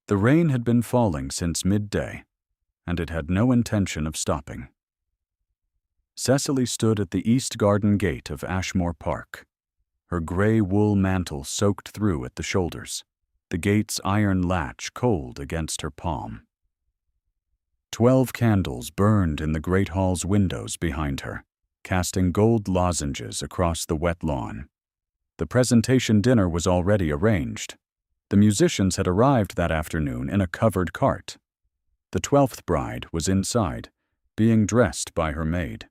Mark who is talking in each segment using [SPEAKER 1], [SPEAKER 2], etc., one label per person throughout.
[SPEAKER 1] The rain had been falling since midday, and it had no intention of stopping. Cecily stood at the east garden gate of Ashmore Park, her gray wool mantle soaked through at the shoulders, the gate's iron latch cold against her palm. 12 candles burned in the great hall's windows behind her, casting gold lozenges across the wet lawn. The presentation dinner was already arranged. The musicians had arrived that afternoon in a covered cart. The 12th bride was inside, being dressed by her maid.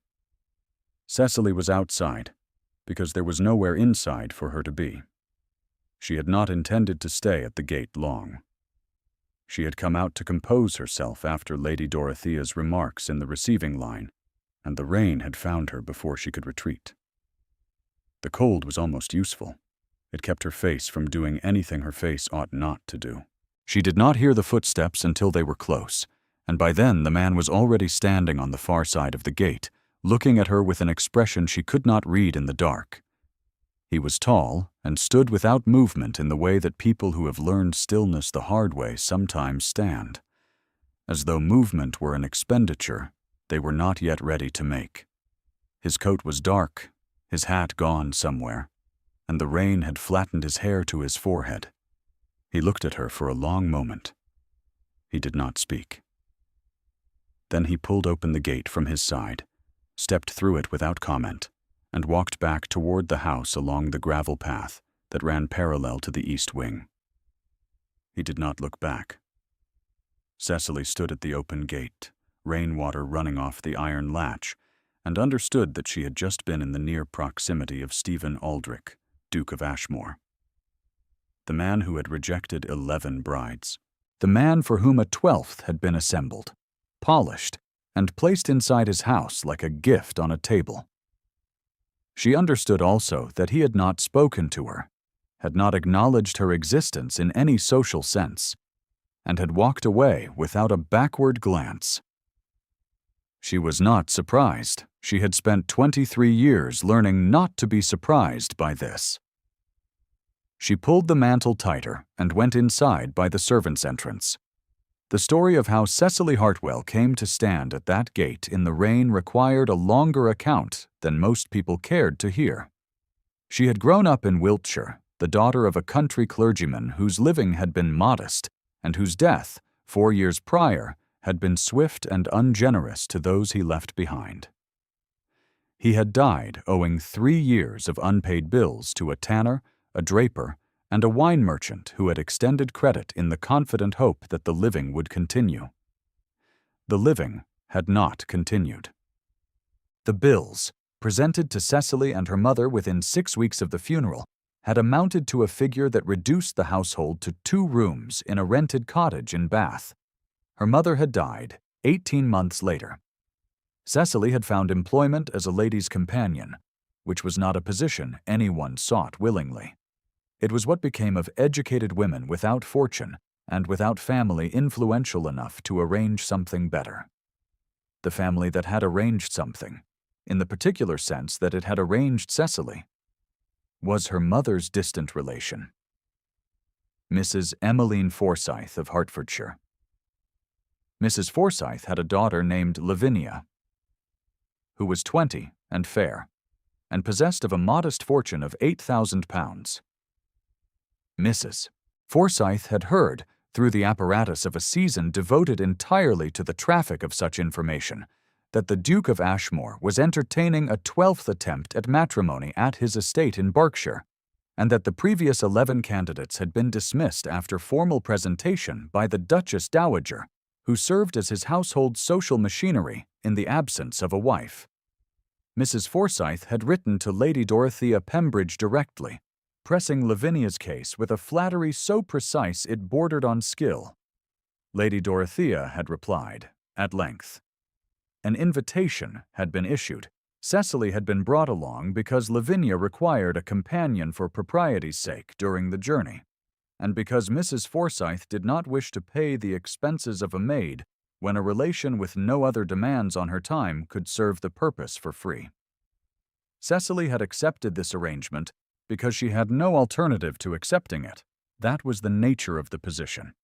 [SPEAKER 1] Cecily was outside, because there was nowhere inside for her to be. She had not intended to stay at the gate long. She had come out to compose herself after Lady Dorothea's remarks in the receiving line, and the rain had found her before she could retreat. The cold was almost useful. It kept her face from doing anything her face ought not to do. She did not hear the footsteps until they were close, and by then the man was already standing on the far side of the gate, looking at her with an expression she could not read in the dark. He was tall and stood without movement in the way that people who have learned stillness the hard way sometimes stand, as though movement were an expenditure they were not yet ready to make. His coat was dark, his hat gone somewhere, and the rain had flattened his hair to his forehead. He looked at her for a long moment. He did not speak. Then he pulled open the gate from his side, stepped through it without comment, and walked back toward the house along the gravel path that ran parallel to the east wing. He did not look back. Cecily stood at the open gate, rainwater running off the iron latch, and understood that she had just been in the near proximity of Stephen Aldrich, Duke of Ashmore. The man who had rejected 11 brides. The man for whom a 12th had been assembled, polished, and placed inside his house like a gift on a table. She understood also that he had not spoken to her, had not acknowledged her existence in any social sense, and had walked away without a backward glance. She was not surprised. She had spent 23 years learning not to be surprised by this. She pulled the mantle tighter and went inside by the servants' entrance. The story of how Cecily Hartwell came to stand at that gate in the rain required a longer account than most people cared to hear. She had grown up in Wiltshire, the daughter of a country clergyman whose living had been modest and whose death, 4 years prior, had been swift and ungenerous to those he left behind. He had died owing 3 years of unpaid bills to a tanner, a draper, and a wine merchant who had extended credit in the confident hope that the living would continue. The living had not continued. The bills, presented to Cecily and her mother within 6 weeks of the funeral, had amounted to a figure that reduced the household to 2 rooms in a rented cottage in Bath. Her mother had died 18 months later. Cecily had found employment as a lady's companion, which was not a position anyone sought willingly. It was what became of educated women without fortune and without family influential enough to arrange something better. The family that had arranged something, in the particular sense that it had arranged Cecily, was her mother's distant relation, Mrs. Emmeline Forsyth of Hertfordshire. Mrs. Forsyth had a daughter named Lavinia, who was 20 and fair, and possessed of a modest fortune of £8,000. Mrs. Forsyth had heard, through the apparatus of a season devoted entirely to the traffic of such information, that the Duke of Ashmore was entertaining a 12th attempt at matrimony at his estate in Berkshire, and that the previous 11 candidates had been dismissed after formal presentation by the Duchess Dowager, who served as his household social machinery in the absence of a wife. Mrs. Forsyth had written to Lady Dorothea Pembridge directly, pressing Lavinia's case with a flattery so precise it bordered on skill. Lady Dorothea had replied, at length. An invitation had been issued. Cecily had been brought along because Lavinia required a companion for propriety's sake during the journey, and because Mrs. Forsyth did not wish to pay the expenses of a maid when a relation with no other demands on her time could serve the purpose for free. Cecily had accepted this arrangement because she had no alternative to accepting it. That was the nature of the position.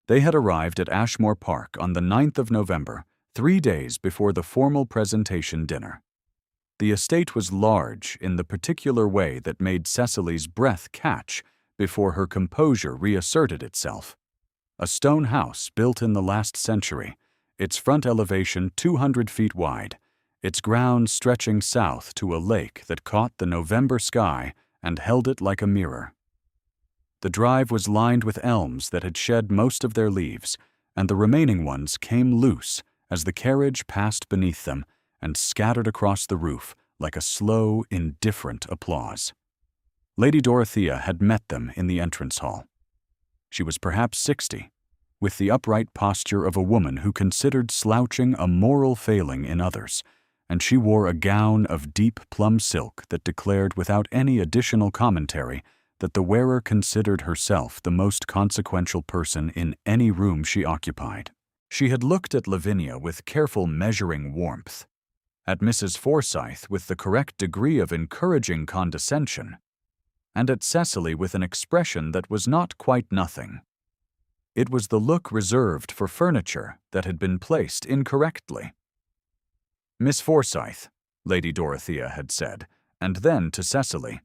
[SPEAKER 1] They had arrived at Ashmore Park on the 9th of November, 3 days before the formal presentation dinner. The estate was large in the particular way that made Cecily's breath catch before her composure reasserted itself. A stone house built in the last century, its front elevation 200 feet wide, its grounds stretching south to a lake that caught the November sky and held it like a mirror. The drive was lined with elms that had shed most of their leaves, and the remaining ones came loose as the carriage passed beneath them and scattered across the roof like a slow, indifferent applause. Lady Dorothea had met them in the entrance hall. She was perhaps 60, with the upright posture of a woman who considered slouching a moral failing in others, and she wore a gown of deep plum silk that declared without any additional commentary that the wearer considered herself the most consequential person in any room she occupied. She had looked at Lavinia with careful measuring warmth, at Mrs. Forsyth with the correct degree of encouraging condescension, and at Cecily with an expression that was not quite nothing. It was the look reserved for furniture that had been placed incorrectly. "Miss Forsyth," Lady Dorothea had said, and then to Cecily,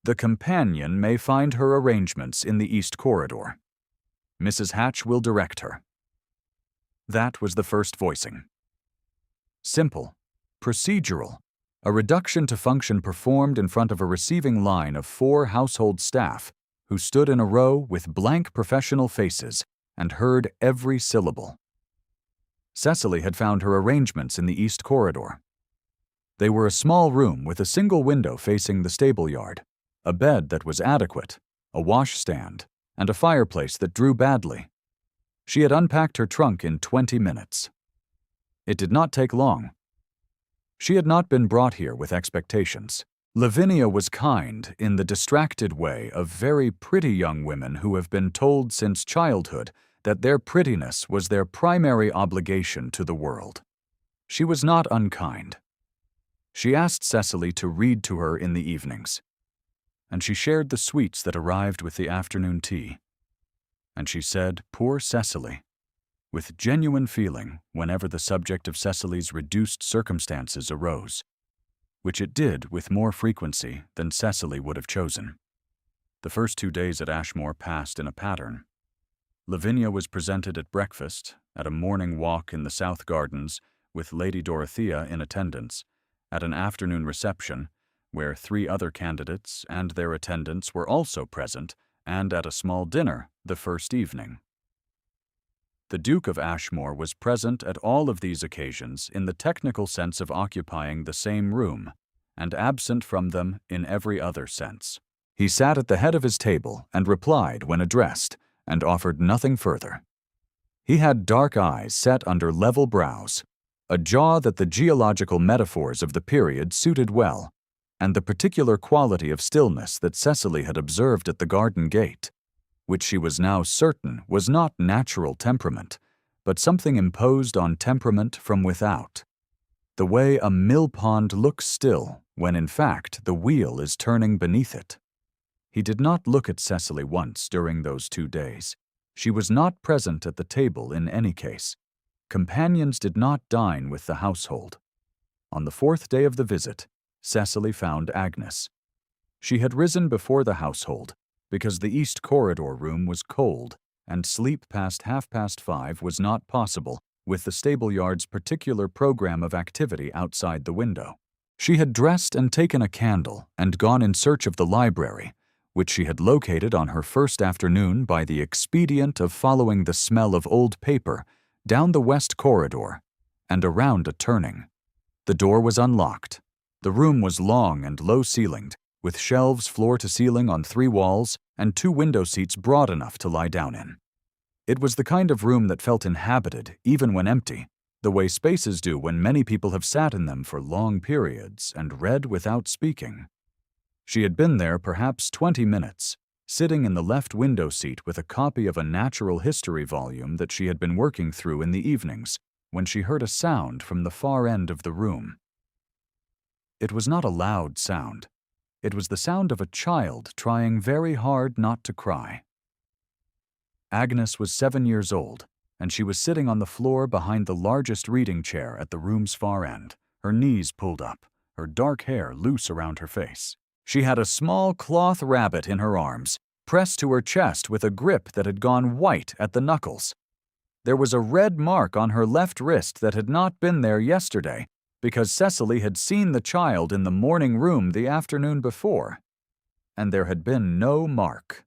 [SPEAKER 1] "the companion may find her arrangements in the east corridor. Mrs. Hatch will direct her." That was the first voicing. Simple, procedural, a reduction to function performed in front of a receiving line of 4 household staff who stood in a row with blank professional faces and heard every syllable. Cecily had found her arrangements in the east corridor. They were a small room with a single window facing the stable yard, a bed that was adequate, a washstand, and a fireplace that drew badly. She had unpacked her trunk in 20 minutes. It did not take long. She had not been brought here with expectations. Lavinia was kind in the distracted way of very pretty young women who have been told since childhood that their prettiness was their primary obligation to the world. She was not unkind. She asked Cecily to read to her in the evenings, and she shared the sweets that arrived with the afternoon tea. And she said, "Poor Cecily," with genuine feeling whenever the subject of Cecily's reduced circumstances arose, which it did with more frequency than Cecily would have chosen. The first 2 days at Ashmore passed in a pattern. Lavinia was presented at breakfast, at a morning walk in the South Gardens with Lady Dorothea in attendance, at an afternoon reception, where 3 other candidates and their attendants were also present, and at a small dinner the first evening. The Duke of Ashmore was present at all of these occasions in the technical sense of occupying the same room, and absent from them in every other sense. He sat at the head of his table and replied when addressed, and offered nothing further. He had dark eyes set under level brows, a jaw that the geological metaphors of the period suited well, and the particular quality of stillness that Cecily had observed at the garden gate, which she was now certain was not natural temperament, but something imposed on temperament from without, the way a mill pond looks still when in fact the wheel is turning beneath it. He did not look at Cecily once during those 2 days. She was not present at the table in any case. Companions did not dine with the household. On the 4th day of the visit, Cecily found Agnes. She had risen before the household, because the east corridor room was cold, and sleep past 5:30 was not possible with the stable-yard's particular program of activity outside the window. She had dressed and taken a candle and gone in search of the library, which she had located on her first afternoon by the expedient of following the smell of old paper down the west corridor and around a turning. The door was unlocked. The room was long and low-ceilinged, with shelves floor to ceiling on 3 walls and 2 window seats broad enough to lie down in. It was the kind of room that felt inhabited even when empty, the way spaces do when many people have sat in them for long periods and read without speaking. She had been there perhaps 20 minutes, sitting in the left window seat with a copy of a natural history volume that she had been working through in the evenings, when she heard a sound from the far end of the room. It was not a loud sound. It was the sound of a child trying very hard not to cry. Agnes was 7 years old, and she was sitting on the floor behind the largest reading chair at the room's far end, her knees pulled up, her dark hair loose around her face. She had a small cloth rabbit in her arms, pressed to her chest with a grip that had gone white at the knuckles. There was a red mark on her left wrist that had not been there yesterday, because Cecily had seen the child in the morning room the afternoon before, and there had been no mark.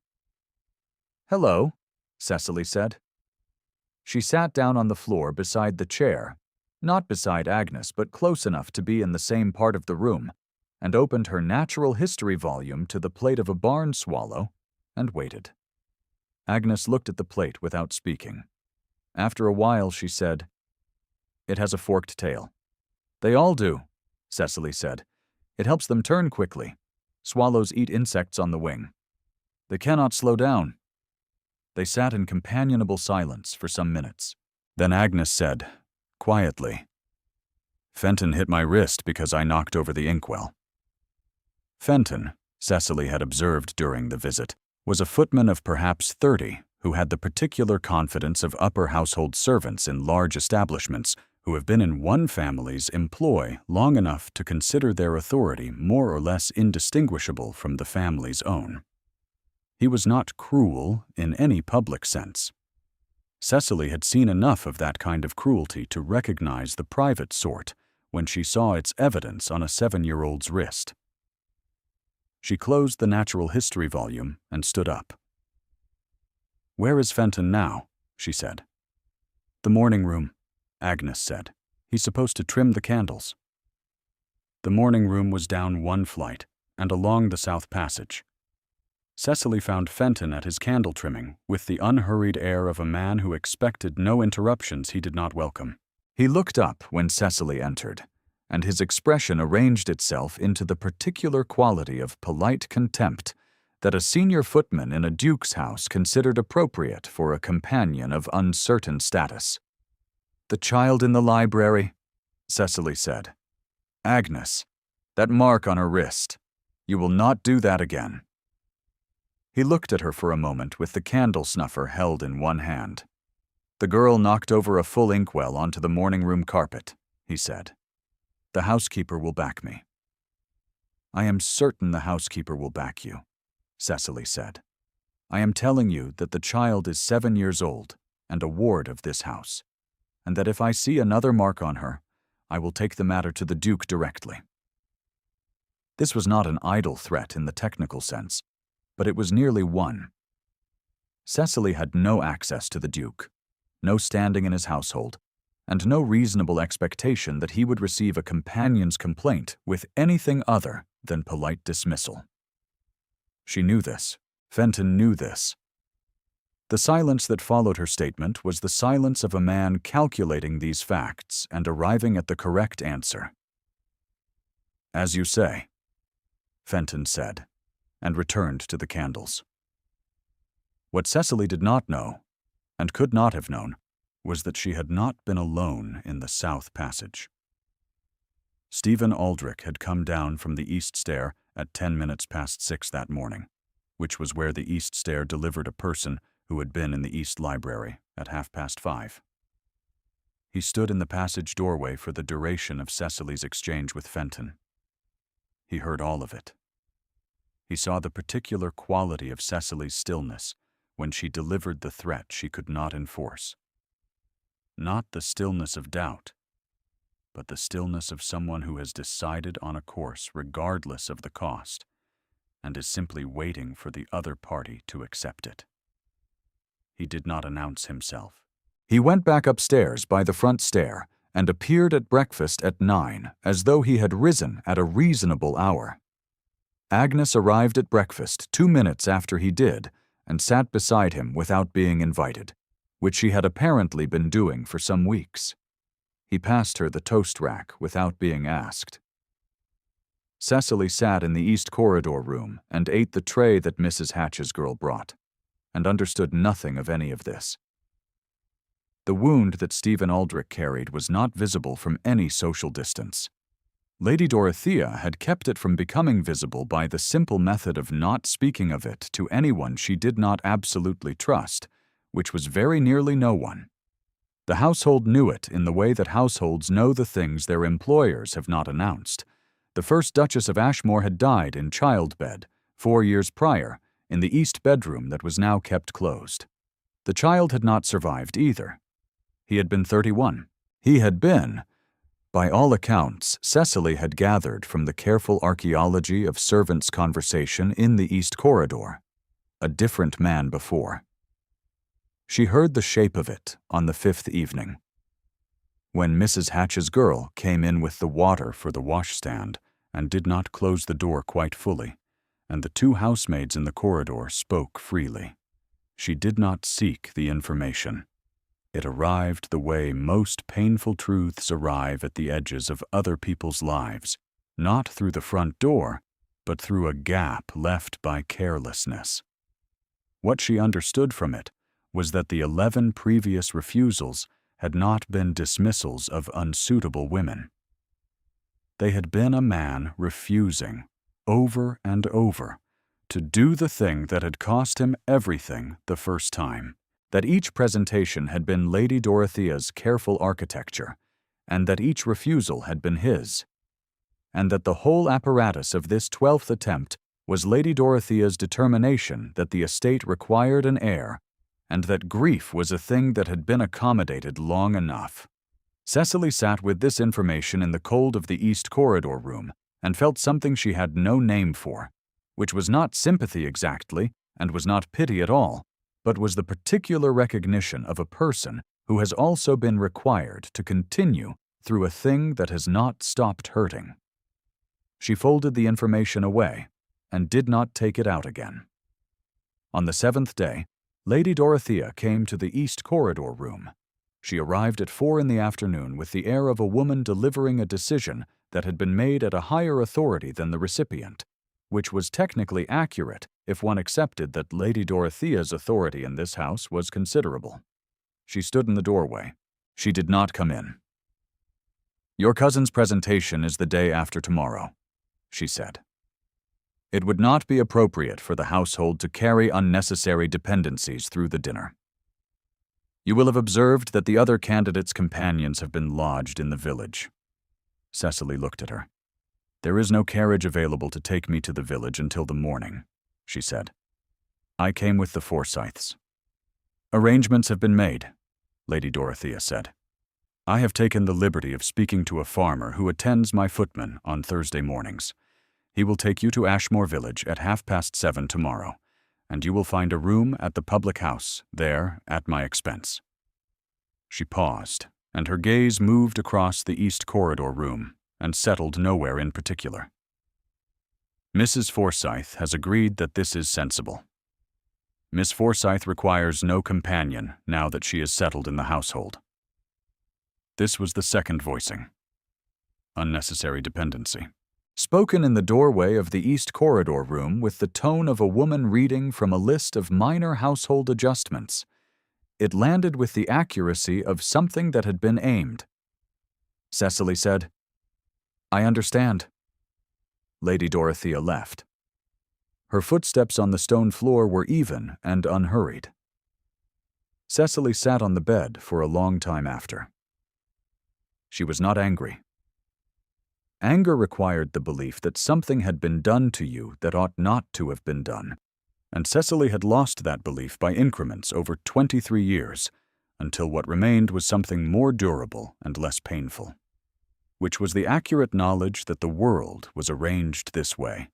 [SPEAKER 1] "Hello," Cecily said. She sat down on the floor beside the chair, not beside Agnes but close enough to be in the same part of the room, and opened her natural history volume to the plate of a barn swallow and waited. Agnes looked at the plate without speaking. After a while she said, "It has a forked tail." "They all do," Cecily said. "It helps them turn quickly. Swallows eat insects on the wing. They cannot slow down." They sat in companionable silence for some minutes. Then Agnes said, quietly, "Fenton hit my wrist because I knocked over the inkwell." Fenton, Cecily had observed during the visit, was a footman of perhaps 30 who had the particular confidence of upper household servants in large establishments who have been in one family's employ long enough to consider their authority more or less indistinguishable from the family's own. He was not cruel in any public sense. Cecily had seen enough of that kind of cruelty to recognize the private sort when she saw its evidence on a 7-year-old's wrist. She closed the natural history volume and stood up. "Where is Fenton now?" she said. "The morning room," Agnes said. "He's supposed to trim the candles." The morning room was down one flight and along the south passage. Cecily found Fenton at his candle trimming with the unhurried air of a man who expected no interruptions he did not welcome. He looked up when Cecily entered, and his expression arranged itself into the particular quality of polite contempt that a senior footman in a duke's house considered appropriate for a companion of uncertain status. "The child in the library," Cecily said. "Agnes, that mark on her wrist. You will not do that again." He looked at her for a moment with the candle snuffer held in one hand. "The girl knocked over a full inkwell onto the morning room carpet," he said. "The housekeeper will back me." "I am certain the housekeeper will back you," Cecily said. "I am telling you that the child is 7 years old and a ward of this house, and that if I see another mark on her, I will take the matter to the Duke directly." This was not an idle threat in the technical sense, but it was nearly one. Cecily had no access to the Duke, no standing in his household, and no reasonable expectation that he would receive a companion's complaint with anything other than polite dismissal. She knew this. Fenton knew this. The silence that followed her statement was the silence of a man calculating these facts and arriving at the correct answer. "As you say," Fenton said, and returned to the candles. What Cecily did not know, and could not have known, was that she had not been alone in the south passage. Stephen Aldrich had come down from the east stair at 10 minutes past 6 that morning, which was where the east stair delivered a person who had been in the east library at 5:30. He stood in the passage doorway for the duration of Cecily's exchange with Fenton. He heard all of it. He saw the particular quality of Cecily's stillness when she delivered the threat she could not enforce. Not the stillness of doubt, but the stillness of someone who has decided on a course regardless of the cost and is simply waiting for the other party to accept it. He did not announce himself. He went back upstairs by the front stair and appeared at breakfast at 9 as though he had risen at a reasonable hour. Agnes arrived at breakfast 2 minutes after he did and sat beside him without being invited, which she had apparently been doing for some weeks. He passed her the toast rack without being asked. Cecily sat in the east corridor room and ate the tray that Mrs. Hatch's girl brought, and understood nothing of any of this. The wound that Stephen Aldrich carried was not visible from any social distance. Lady Dorothea had kept it from becoming visible by the simple method of not speaking of it to anyone she did not absolutely trust, which was very nearly no one. The household knew it in the way that households know the things their employers have not announced. The first Duchess of Ashmore had died in childbed 4 years prior, in the east bedroom that was now kept closed. The child had not survived either. He had been 31. He had been, by all accounts, Cecily had gathered from the careful archaeology of servants' conversation in the East Corridor, a different man before. She heard the shape of it on the 5th evening. When Mrs. Hatch's girl came in with the water for the washstand and did not close the door quite fully, and the 2 housemaids in the corridor spoke freely. She did not seek the information. It arrived the way most painful truths arrive at the edges of other people's lives, not through the front door, but through a gap left by carelessness. What she understood from it was that the 11 previous refusals had not been dismissals of unsuitable women. They had been a man refusing, over and over, to do the thing that had cost him everything the first time, that each presentation had been Lady Dorothea's careful architecture, and that each refusal had been his, and that the whole apparatus of this 12th attempt was Lady Dorothea's determination that the estate required an heir, and that grief was a thing that had been accommodated long enough. Cecily sat with this information in the cold of the East Corridor room and felt something she had no name for, which was not sympathy exactly and was not pity at all, but was the particular recognition of a person who has also been required to continue through a thing that has not stopped hurting. She folded the information away and did not take it out again. On the 7th day, Lady Dorothea came to the East Corridor room. She arrived at 4 in the afternoon with the air of a woman delivering a decision that had been made at a higher authority than the recipient, which was technically accurate if one accepted that Lady Dorothea's authority in this house was considerable. She stood in the doorway. She did not come in. "Your cousin's presentation is the day after tomorrow," she said. "It would not be appropriate for the household to carry unnecessary dependencies through the dinner. You will have observed that the other candidates' companions have been lodged in the village." Cecily looked at her. "There is no carriage available to take me to the village until the morning," she said. "I came with the Forsyths." "Arrangements have been made," Lady Dorothea said. "I have taken the liberty of speaking to a farmer who attends my footman on Thursday mornings. He will take you to Ashmore Village at 7:30 tomorrow, and you will find a room at the public house there at my expense." She paused, and her gaze moved across the East Corridor room and settled nowhere in particular. "Mrs. Forsyth has agreed that this is sensible. Miss Forsyth requires no companion now that she is settled in the household." This was the second voicing. Unnecessary dependency. Spoken in the doorway of the East Corridor room with the tone of a woman reading from a list of minor household adjustments. It landed with the accuracy of something that had been aimed. Cecily said, "I understand." Lady Dorothea left. Her footsteps on the stone floor were even and unhurried. Cecily sat on the bed for a long time after. She was not angry. Anger required the belief that something had been done to you that ought not to have been done, and Cecily had lost that belief by increments over 23 years, until what remained was something more durable and less painful, which was the accurate knowledge that the world was arranged this way,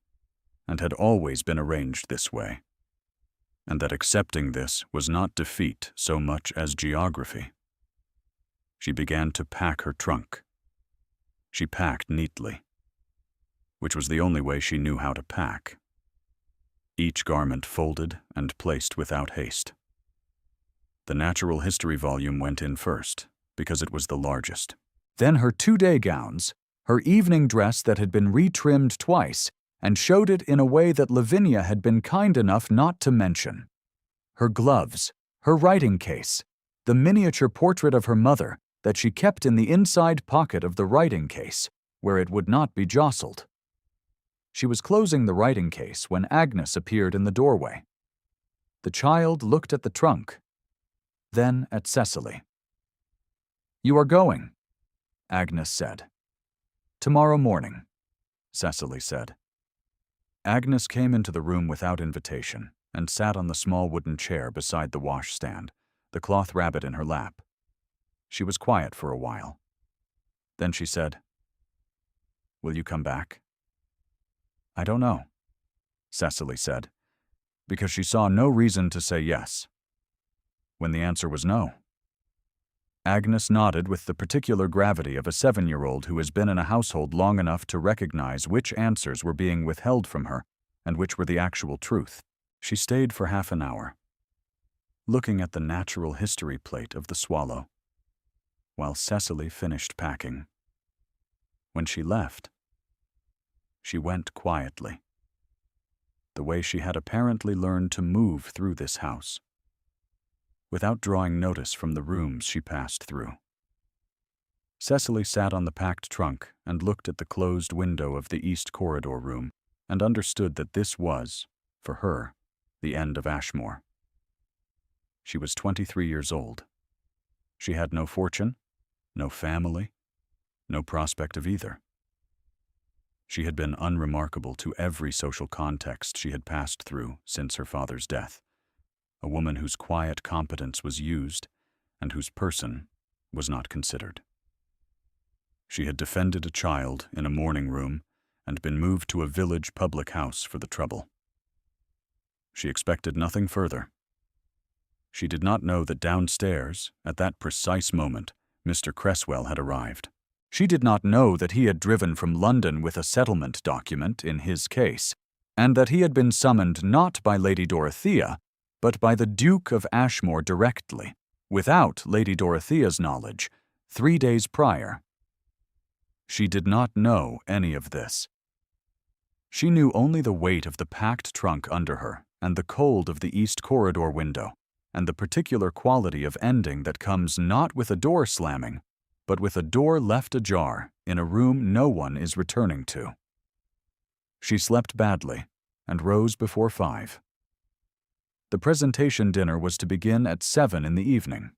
[SPEAKER 1] and had always been arranged this way, and that accepting this was not defeat so much as geography. She began to pack her trunk. She packed neatly, which was the only way she knew how to pack. Each garment folded and placed without haste. The natural history volume went in first, because it was the largest. Then her 2-day gowns, her evening dress that had been retrimmed twice, and showed it in a way that Lavinia had been kind enough not to mention. Her gloves, her writing case, the miniature portrait of her mother that she kept in the inside pocket of the writing case, where it would not be jostled. She was closing the writing case when Agnes appeared in the doorway. The child looked at the trunk. then at Cecily. "You are going," Agnes said. "Tomorrow morning," Cecily said. Agnes came into the room without invitation and sat on the small wooden chair beside the washstand, the cloth rabbit in her lap. She was quiet for a while. Then she said, "Will you come back?" "I don't know," Cecily said, because she saw no reason to say yes when the answer was no. Agnes nodded with the particular gravity of a 7-year-old who has been in a household long enough to recognize which answers were being withheld from her and which were the actual truth. She stayed for half an hour, looking at the natural history plate of the swallow, while Cecily finished packing. When she left, she went quietly, the way she had apparently learned to move through this house, without drawing notice from the rooms she passed through. Cecily sat on the packed trunk and looked at the closed window of the East Corridor room and understood that this was, for her, the end of Ashmore. She was 23 years old. She had no fortune, no family, no prospect of either. She had been unremarkable to every social context she had passed through since her father's death, a woman whose quiet competence was used and whose person was not considered. She had defended a child in a morning room and been moved to a village public house for the trouble. She expected nothing further. She did not know that downstairs, at that precise moment, Mr. Cresswell had arrived. She did not know that he had driven from London with a settlement document in his case, and that he had been summoned not by Lady Dorothea, but by the Duke of Ashmore directly, without Lady Dorothea's knowledge, 3 days prior. She did not know any of this. She knew only the weight of the packed trunk under her and the cold of the East Corridor window, and the particular quality of ending that comes not with a door slamming, but with a door left ajar in a room no one is returning to. She slept badly and rose before 5. The presentation dinner was to begin at 7 in the evening,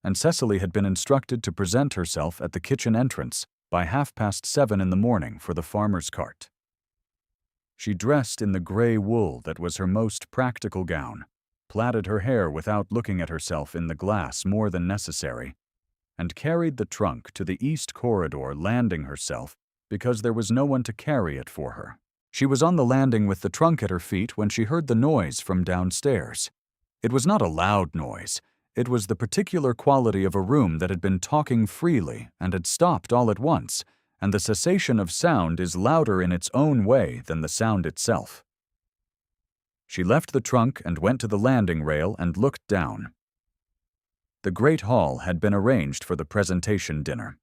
[SPEAKER 1] and Cecily had been instructed to present herself at the kitchen entrance by 7:30 in the morning for the farmer's cart. She dressed in the gray wool that was her most practical gown, plaited her hair without looking at herself in the glass more than necessary, and carried the trunk to the East Corridor landing herself because there was no one to carry it for her. She was on the landing with the trunk at her feet when she heard the noise from downstairs. It was not a loud noise. It was the particular quality of a room that had been talking freely and had stopped all at once, and the cessation of sound is louder in its own way than the sound itself. She left the trunk and went to the landing rail and looked down. The great hall had been arranged for the presentation dinner.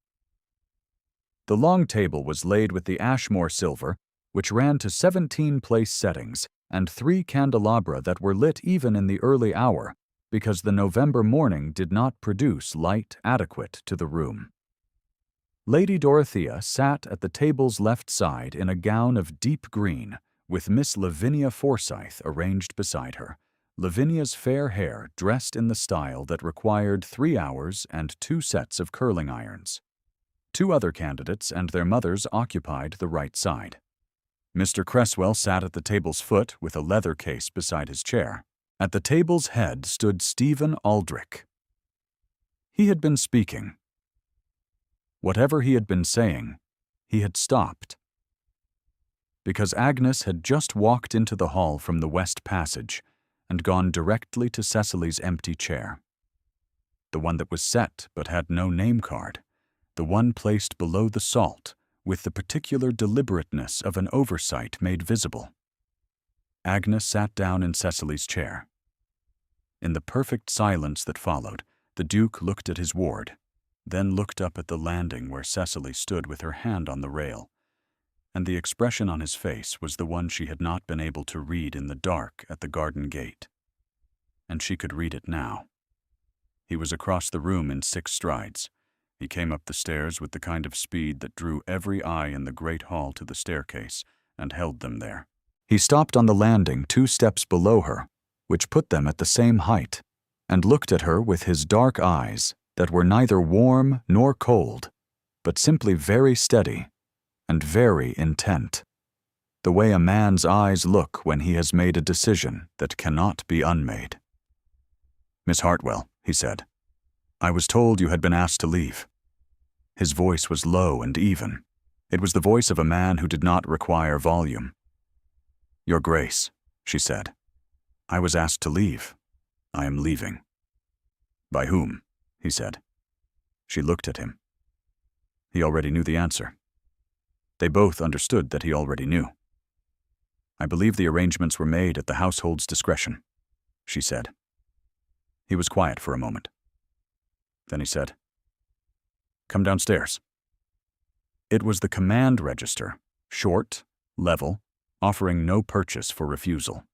[SPEAKER 1] The long table was laid with the Ashmore silver, which ran to 17 place settings, and 3 candelabra that were lit even in the early hour, because the November morning did not produce light adequate to the room. Lady Dorothea sat at the table's left side in a gown of deep green, with Miss Lavinia Forsythe arranged beside her, Lavinia's fair hair dressed in the style that required 3 hours and 2 sets of curling irons. 2 other candidates and their mothers occupied the right side. Mr. Cresswell sat at the table's foot with a leather case beside his chair. At the table's head stood Stephen Aldrich. He had been speaking. Whatever he had been saying, he had stopped, because Agnes had just walked into the hall from the West Passage and gone directly to Cecily's empty chair. The one that was set but had no name card, the one placed below the salt, with the particular deliberateness of an oversight made visible. Agnes sat down in Cecily's chair. In the perfect silence that followed, the Duke looked at his ward, then looked up at the landing where Cecily stood with her hand on the rail, and the expression on his face was the one she had not been able to read in the dark at the garden gate. And she could read it now. He was across the room in 6 strides. He came up the stairs with the kind of speed that drew every eye in the great hall to the staircase and held them there. He stopped on the landing 2 steps below her, which put them at the same height, and looked at her with his dark eyes that were neither warm nor cold, but simply very steady and very intent, the way a man's eyes look when he has made a decision that cannot be unmade. "Miss Hartwell," he said, "I was told you had been asked to leave." His voice was low and even. It was the voice of a man who did not require volume. "Your Grace," she said, "I was asked to leave. I am leaving." "By whom?" he said. She looked at him. He already knew the answer. They both understood that he already knew. "I believe the arrangements were made at the household's discretion," she said. He was quiet for a moment. Then he said, "Come downstairs." It was the command register, short, level, offering no purchase for refusal.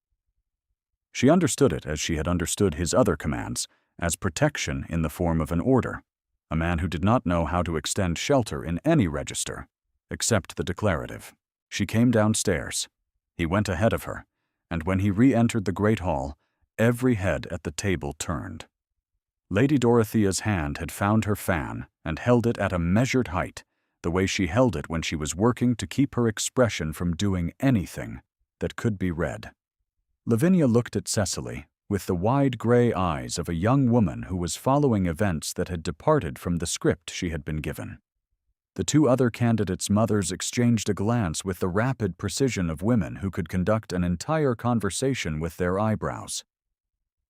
[SPEAKER 1] She understood it as she had understood his other commands, as protection in the form of an order, a man who did not know how to extend shelter in any register, except the declarative. She came downstairs. He went ahead of her, and when he re-entered the great hall, every head at the table turned. Lady Dorothea's hand had found her fan and held it at a measured height, the way she held it when she was working to keep her expression from doing anything that could be read. Lavinia looked at Cecily with the wide gray eyes of a young woman who was following events that had departed from the script she had been given. The two other candidates' mothers exchanged a glance with the rapid precision of women who could conduct an entire conversation with their eyebrows.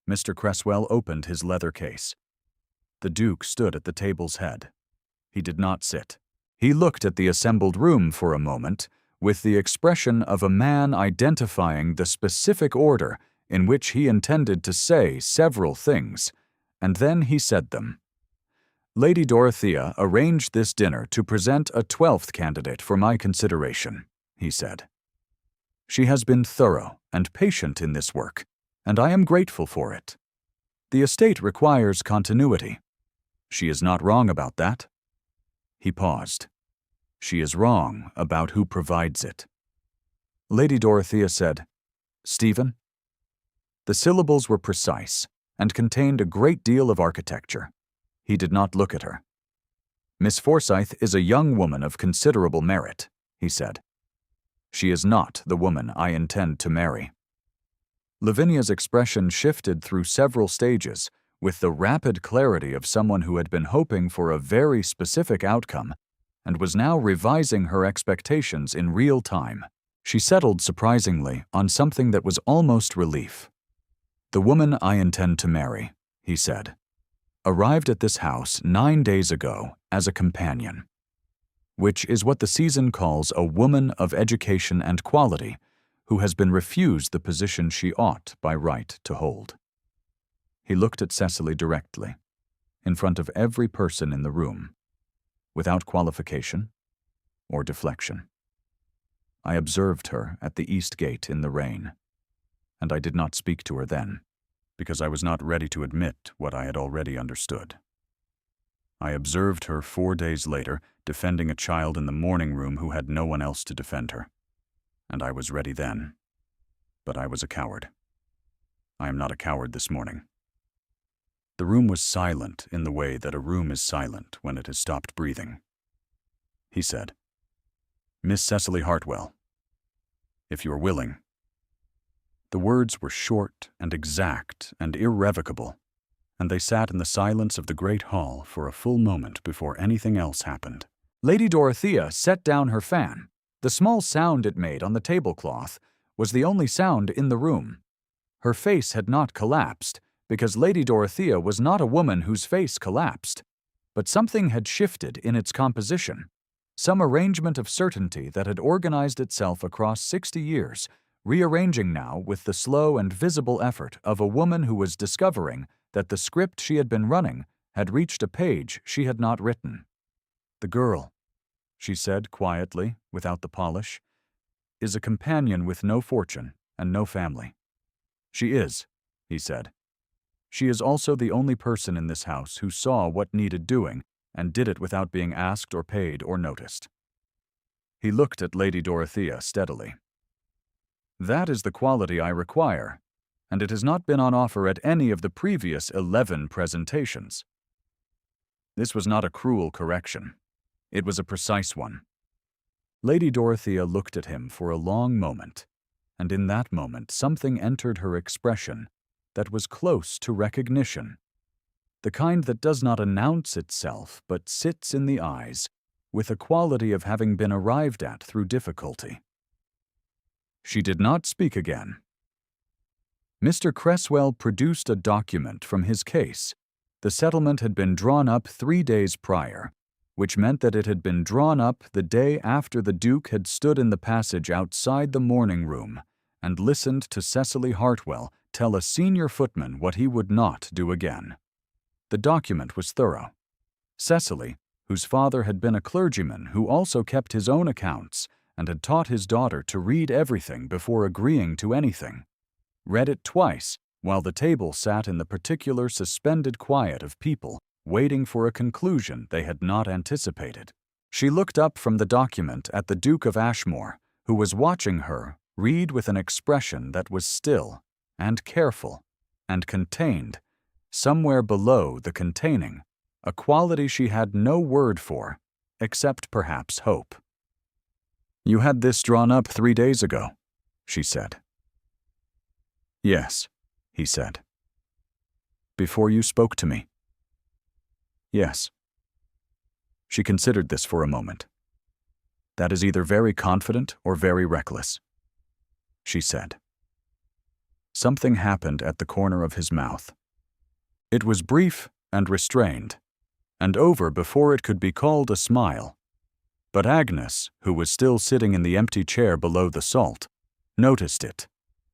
[SPEAKER 1] Mr. Cresswell opened his leather case. The Duke stood at the table's head. He did not sit. He looked at the assembled room for a moment with the expression of a man identifying the specific order in which he intended to say several things, and then he said them. "Lady Dorothea arranged this dinner to present a 12th candidate for my consideration," he said. "She has been thorough and patient in this work, and I am grateful for it. The estate requires continuity. She is not wrong about that." He paused. "She is wrong about who provides it." Lady Dorothea said, "Stephen?" The syllables were precise and contained a great deal of architecture. He did not look at her. "Miss Forsyth is a young woman of considerable merit," he said. "She is not the woman I intend to marry." Lavinia's expression shifted through several stages with the rapid clarity of someone who had been hoping for a very specific outcome and was now revising her expectations in real time. She settled surprisingly on something that was almost relief. "The woman I intend to marry," he said, "arrived at this house 9 days ago as a companion, which is what the season calls a woman of education and quality who has been refused the position she ought by right to hold." He looked at Cecily directly, in front of every person in the room, without qualification or deflection. "I observed her at the east gate in the rain, and I did not speak to her then, because I was not ready to admit what I had already understood. I observed her 4 days later defending a child in the morning room who had no one else to defend her, and I was ready then, but I was a coward. I am not a coward this morning." The room was silent in the way that a room is silent when it has stopped breathing. He said, "Miss Cecily Hartwell, if you are willing." The words were short and exact and irrevocable, and they sat in the silence of the great hall for a full moment before anything else happened. Lady Dorothea set down her fan. The small sound it made on the tablecloth was the only sound in the room. Her face had not collapsed, because Lady Dorothea was not a woman whose face collapsed, but something had shifted in its composition, some arrangement of certainty that had organized itself across 60 years, rearranging now with the slow and visible effort of a woman who was discovering that the script she had been running had reached a page she had not written. "The girl," she said quietly, without the polish, "is a companion with no fortune and no family." "She is," he said. "She is also the only person in this house who saw what needed doing and did it without being asked or paid or noticed." He looked at Lady Dorothea steadily. "That is the quality I require, and it has not been on offer at any of the previous 11 presentations." This was not a cruel correction. It was a precise one. Lady Dorothea looked at him for a long moment, and in that moment something entered her expression that was close to recognition, the kind that does not announce itself but sits in the eyes with a quality of having been arrived at through difficulty. She did not speak again. Mr. Cresswell produced a document from his case. The settlement had been drawn up 3 days prior, which meant that it had been drawn up the day after the Duke had stood in the passage outside the morning room and listened to Cecily Hartwell tell a senior footman what he would not do again. The document was thorough. Cecily, whose father had been a clergyman who also kept his own accounts and had taught his daughter to read everything before agreeing to anything, read it twice while the table sat in the particular suspended quiet of people waiting for a conclusion they had not anticipated. She looked up from the document at the Duke of Ashmore, who was watching her read with an expression that was still and careful and contained, somewhere below the containing, a quality she had no word for, except perhaps hope. "You had this drawn up 3 days ago," she said. "Yes," he said. "Before you spoke to me?" "Yes." She considered this for a moment. "That is either very confident or very reckless," she said. Something happened at the corner of his mouth. It was brief and restrained, and over before it could be called a smile. But Agnes, who was still sitting in the empty chair below the salt, noticed it,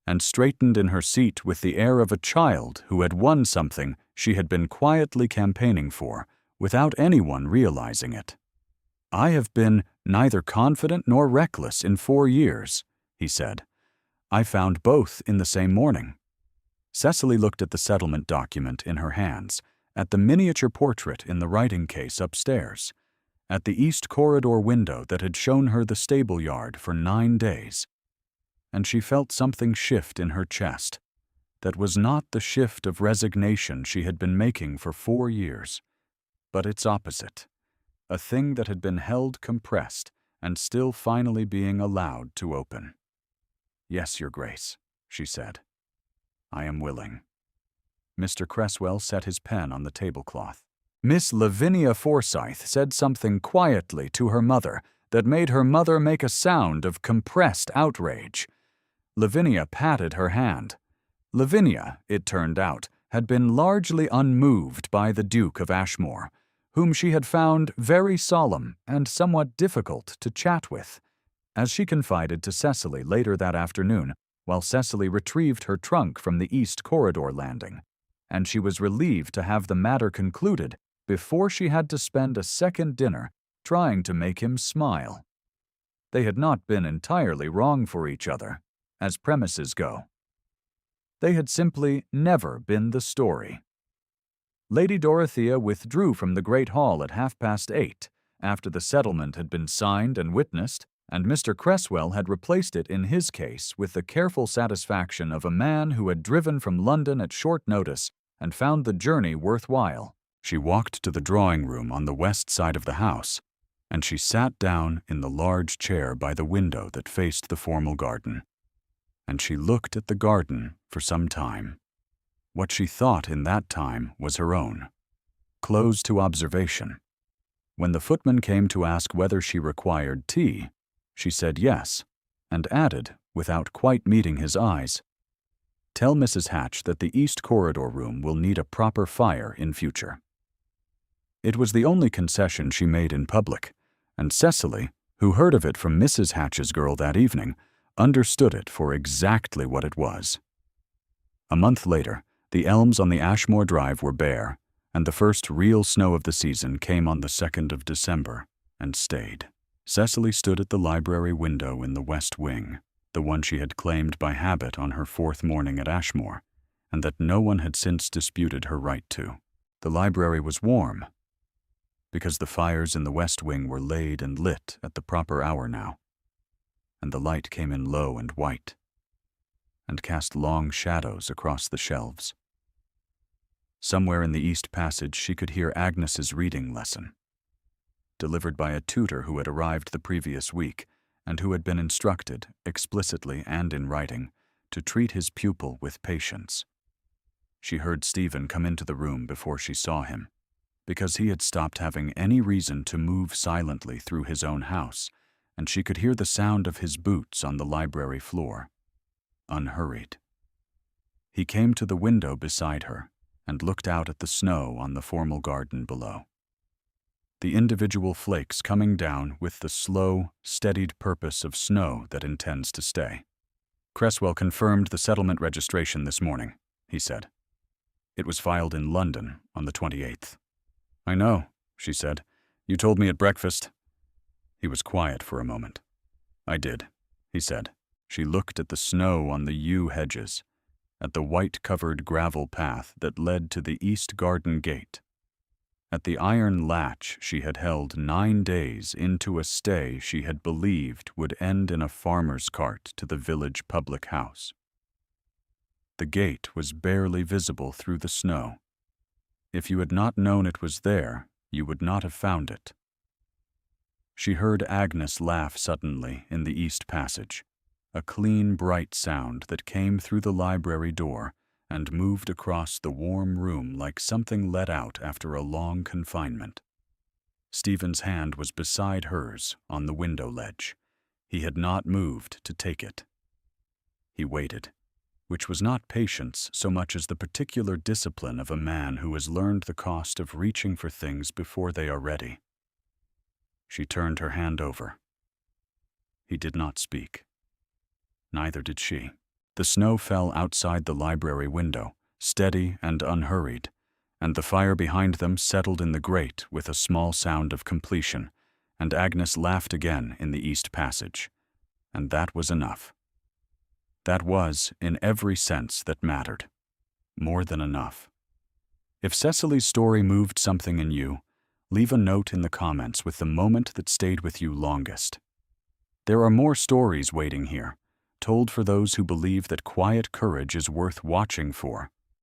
[SPEAKER 1] and straightened in her seat with the air of a child who had won something she had been quietly campaigning for, without anyone realizing it. "I have been neither confident nor reckless in 4 years," he said. "I found both in the same morning." Cecily looked at the settlement document in her hands, at the miniature portrait in the writing case upstairs, at the east corridor window that had shown her the stable yard for 9 days, and she felt something shift in her chest that was not the shift of resignation she had been making for 4 years, but its opposite, a thing that had been held compressed and still finally being allowed to open. "Yes, Your Grace," she said. "I am willing." Mr. Cresswell set his pen on the tablecloth. Miss Lavinia Forsythe said something quietly to her mother that made her mother make a sound of compressed outrage. Lavinia patted her hand. Lavinia, it turned out, had been largely unmoved by the Duke of Ashmore, whom she had found very solemn and somewhat difficult to chat with, as she confided to Cecily later that afternoon, while Cecily retrieved her trunk from the East Corridor landing, and she was relieved to have the matter concluded before she had to spend a second dinner trying to make him smile. They had not been entirely wrong for each other, as premises go. They had simply never been the story. Lady Dorothea withdrew from the great hall at 8:30, after the settlement had been signed and witnessed, and Mr. Cresswell had replaced it in his case with the careful satisfaction of a man who had driven from London at short notice and found the journey worthwhile. She walked to the drawing-room on the west side of the house, and she sat down in the large chair by the window that faced the formal garden. And she looked at the garden for some time. What she thought in that time was her own, closed to observation. When the footman came to ask whether she required tea, she said yes, and added, without quite meeting his eyes, "Tell Mrs. Hatch that the East Corridor room will need a proper fire in future." It was the only concession she made in public, and Cecily, who heard of it from Mrs. Hatch's girl that evening, understood it for exactly what it was. A month later, the elms on the Ashmore Drive were bare, and the first real snow of the season came on the 2nd of December, and stayed. Cecily stood at the library window in the west wing, the one she had claimed by habit on her 4th morning at Ashmore, and that no one had since disputed her right to. The library was warm, because the fires in the west wing were laid and lit at the proper hour now, and the light came in low and white, and cast long shadows across the shelves. Somewhere in the East Passage she could hear Agnes's reading lesson, delivered by a tutor who had arrived the previous week and who had been instructed, explicitly and in writing, to treat his pupil with patience. She heard Stephen come into the room before she saw him, because he had stopped having any reason to move silently through his own house, and she could hear the sound of his boots on the library floor, unhurried. He came to the window beside her and looked out at the snow on the formal garden below. The individual flakes coming down with the slow, steadied purpose of snow that intends to stay. "Cresswell confirmed the settlement registration this morning," he said. "It was filed in London on the 28th. "I know," she said. "You told me at breakfast." He was quiet for a moment. "I did," he said. She looked at the snow on the yew hedges, at the white-covered gravel path that led to the east garden gate, at the iron latch she had held 9 days into a stay she had believed would end in a farmer's cart to the village public house. The gate was barely visible through the snow. If you had not known it was there, you would not have found it. She heard Agnes laugh suddenly in the East Passage, a clean, bright sound that came through the library door and moved across the warm room like something let out after a long confinement. Stephen's hand was beside hers on the window ledge. He had not moved to take it. He waited, which was not patience so much as the particular discipline of a man who has learned the cost of reaching for things before they are ready. She turned her hand over. He did not speak. Neither did she. The snow fell outside the library window, steady and unhurried, and the fire behind them settled in the grate with a small sound of completion, and Agnes laughed again in the East Passage. And that was enough. That was, in every sense that mattered, more than enough. If Cecily's story moved something in you, leave a note in the comments with the moment that stayed with you longest. There are more stories waiting here, told for those who believe that quiet courage is worth watching for,